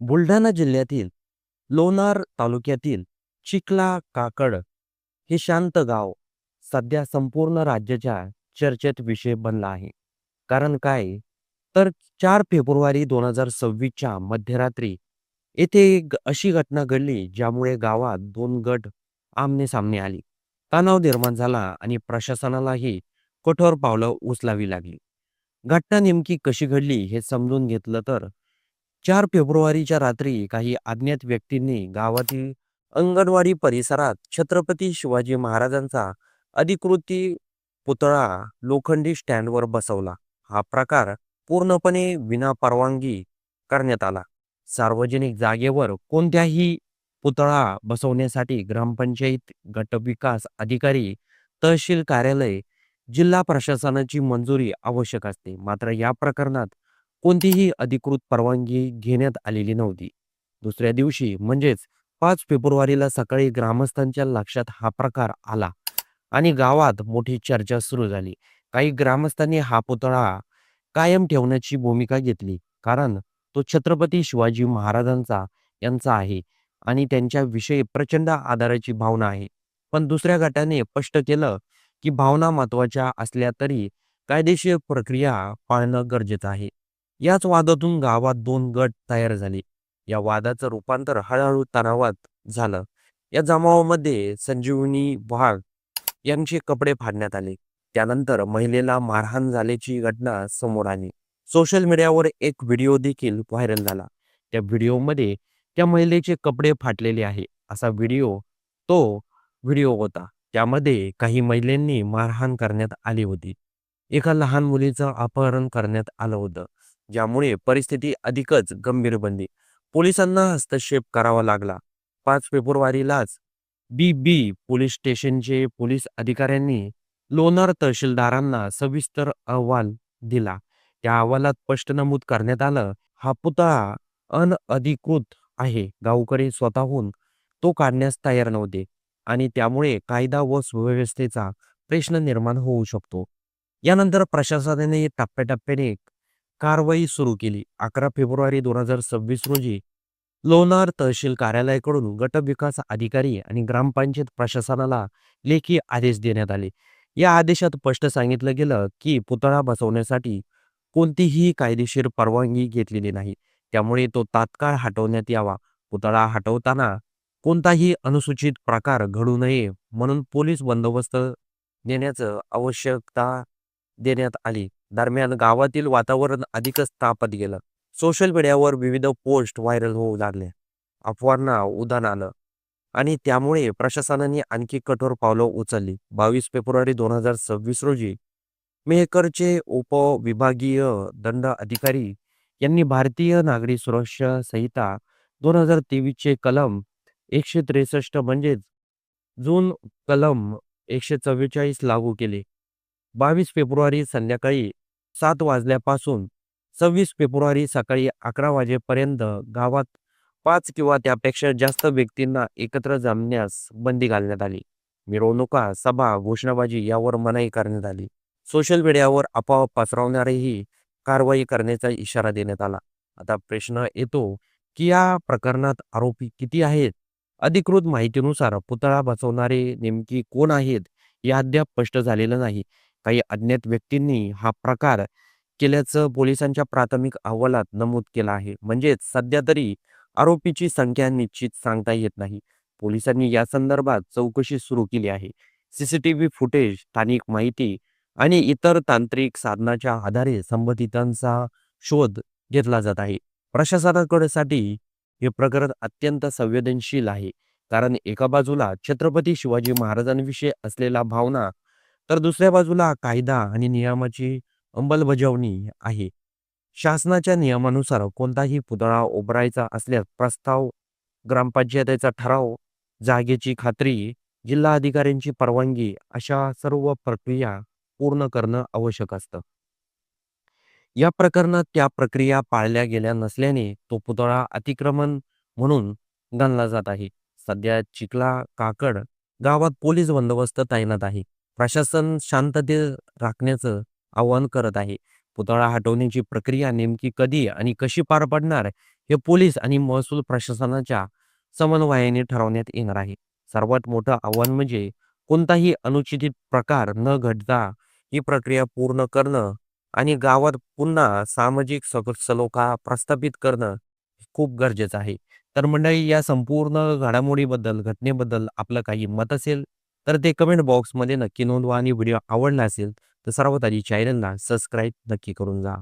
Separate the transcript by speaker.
Speaker 1: बुलढाणा जिल्ह्यातील लोणार तालुक्यातील चिखला काकड हे शांत गाव सध्या संपूर्ण राज्याच्या चर्चेत विषय बनला आहे. कारण काय तर 4 फेब्रुवारी 2026च्या मध्यरात्री येथे एक अशी घटना घडली ज्यामुळे गावात दोन गट आमने सामने आली. तणाव निर्माण झाला आणि प्रशासनालाही कठोर पावलं उचलावी लागली. घटना नेमकी कशी घडली हे समजून घेतलं तर 4 फेब्रुवारीच्या रात्री काही अज्ञात व्यक्तींनी गावातील अंगणवाडी परिसरात छत्रपती शिवाजी महाराजांचा अधिकृत पुतळा लोखंडी स्टँडवर बसवला. हा प्रकार पूर्णपणे विनापरवानगी करण्यात आला. सार्वजनिक जागेवर कोणत्याही पुतळा बसवण्यासाठी ग्रामपंचायत, गटविकास अधिकारी, तहसील कार्यालय, जिल्हा प्रशासनाची मंजुरी आवश्यक असते. मात्र या प्रकरणात कोणतीही अधिकृत परवानगी घेण्यात आलेली नव्हती. दुसऱ्या दिवशी म्हणजेच 5 फेब्रुवारीला सकाळी ग्रामस्थांच्या लक्षात हा प्रकार आला आणि गावात मोठी चर्चा सुरू झाली. काही ग्रामस्थांनी हा पुतळा कायम ठेवण्याची भूमिका घेतली, कारण तो छत्रपती शिवाजी महाराजांचा यांचा आहे आणि त्यांच्याविषयी प्रचंड आदराची भावना आहे. पण दुसऱ्या गटाने स्पष्ट केलं की भावना महत्त्वाच्या असल्या तरी कायदेशीर प्रक्रिया पाळणं गरजेचं आहे. याच वादातून गावात दोन गट तयार झाले. या वादाचं रूपांतर हळूहळू तणावात झालं. या जमावामध्ये संजीवनी वाघ यांचे कपडे फाडण्यात आले. त्यानंतर महिलेला मारहाण झाल्याची घटना समोर आली. सोशल मीडियावर एक व्हिडिओ देखील व्हायरल झाला. त्या व्हिडिओमध्ये त्या महिलेचे कपडे फाटलेले आहे असा तो व्हिडिओ होता. त्यामध्ये काही महिलांनी मारहाण करण्यात आली होती. एका लहान मुलीचं अपहरण करण्यात आलं होतं, ज्यामुळे परिस्थिती अधिकच गंभीर बनली. पोलिसांना हस्तक्षेप करावा लागला. 5 फेब्रुवारीलाच बी पोलीस स्टेशनचे पोलीस अधिकाऱ्यांनी लोणार तहसीलदारांना सविस्तर अहवाल दिला. त्या अहवालात स्पष्ट नमूद करण्यात आलं, हा पुतळा अनधिकृत आहे. गावकरी स्वतःहून तो काढण्यास तयार नव्हते आणि त्यामुळे कायदा व सुव्यवस्थेचा प्रश्न निर्माण होऊ शकतो. यानंतर प्रशासनाने टप्प्याटप्प्याने कारवाई सुरू केली. 11 फेब्रुवारी 2026 रोजी लोणार तहसील कार्यालयाकडून गटविकास अधिकारी आणि ग्रामपंचायत प्रशासनाला लेखी आदेश देण्यात आले. या आदेशात स्पष्ट सांगितलं गेलं की पुतळा बसवण्यासाठी कोणतीही कायदेशीर परवानगी घेतलेली नाही. त्यामुळे तो तात्काळ हटवण्यात यावा. पुतळा हटवताना कोणताही अनुचित प्रकार घडू नये म्हणून पोलीस बंदोबस्त नेण्याचं आवश्यकता देण्यात आली. दरम्यान गावातील वातावरण अधिकच तापत गेलं. सोशल मीडियावर विविध पोस्ट व्हायरल होऊ लागले. अफवांना उधाण आलं आणि त्यामुळे प्रशासनाने आणखी कठोर पावलं उचलली. 22 फेब्रुवारी 2026 रोजी मेहकरचे उपविभागीय दंड अधिकारी यांनी भारतीय नागरी सुरक्षा संहिता 2023 चे कलम 163 म्हणजेच जून कलम 144 लागू केले. 22 फेब्रुवारी संध्याकाळी 7 वाजल्यापासून 26 फेब्रुवारी सकाळी 11 वाजेपर्यंत गावात 5 किंवा त्यापेक्षा जास्त व्यक्तींना एकत्र जमण्यास बंदी घालण्यात आली. मिरवणुका, सभा, घोषणाबाजी यावर मनाई करण्यात आली. सोशल मीडियावर अफवा पसरवणारेही कारवाई करण्याचा इशारा देण्यात आला. आता प्रश्न येतो की या प्रकरणात आरोपी किती आहेत? अधिकृत माहितीनुसार पुतळा बसवणारे नेमकी कोण आहेत हे अद्याप स्पष्ट झालेलं नाही. काही अज्ञात व्यक्तींनी हा प्रकार केल्याचं पोलिसांच्या प्राथमिक अहवालात नमूद केलं आहे. म्हणजेच सध्या तरी आरोपीची संख्या निश्चित सांगता येत नाही. पोलिसांनी या संदर्भात चौकशी सुरू केली आहे. सीसीटीव्ही फुटेज, स्थानिक माहिती आणि इतर तांत्रिक साधनाच्या आधारे संबंधितांचा शोध घेतला जात आहे. प्रशासनाकडे हे प्रकरण अत्यंत संवेदनशील आहे. कारण एका बाजूला छत्रपती शिवाजी महाराजांविषयी असलेला भावना, तर दुसऱ्या बाजूला कायदा आणि नियमाची अंमलबजावणी आहे. शासनाच्या नियमानुसार कोणताही पुतळा उभारायचा असल्यास प्रस्ताव, ग्रामपंचायतीचा ठराव, जागेची खात्री, जिल्हा अधिकाऱ्यांची परवानगी अशा सर्व प्रक्रिया पूर्ण करणं आवश्यक असतं. या प्रकरणात त्या प्रक्रिया पाळल्या गेल्या नसल्याने तो पुतळा अतिक्रमण म्हणून गणला जात आहे. सध्या चिखला काकड गावात पोलीस बंदोबस्त तैनात आहे. प्रशासन शांततेत राखण्याचं आवाहन करत आहे. पुतळा हटवण्याची प्रक्रिया नेमकी कधी आणि कशी पार पडणार हे पोलीस आणि महसूल प्रशासनाच्या समन्वयाने ठरवण्यात येणार आहे. सर्वात मोठं आव्हान म्हणजे कोणताही अनुचित प्रकार न घडता ही प्रक्रिया पूर्ण करणं आणि गावात पुन्हा सामाजिक सलोखा प्रस्थापित करणं खूप गरजेचं आहे. तर मंडळी, या संपूर्ण घडामोडीबद्दल, घटनेबद्दल आपलं काही मत असेल, तर ते कमेंट बॉक्समध्ये नक्की नोंदवा आणि व्हिडिओ आवडला असेल, तर सर्वात आधी चॅनलला सबस्क्राईब नक्की करून जा.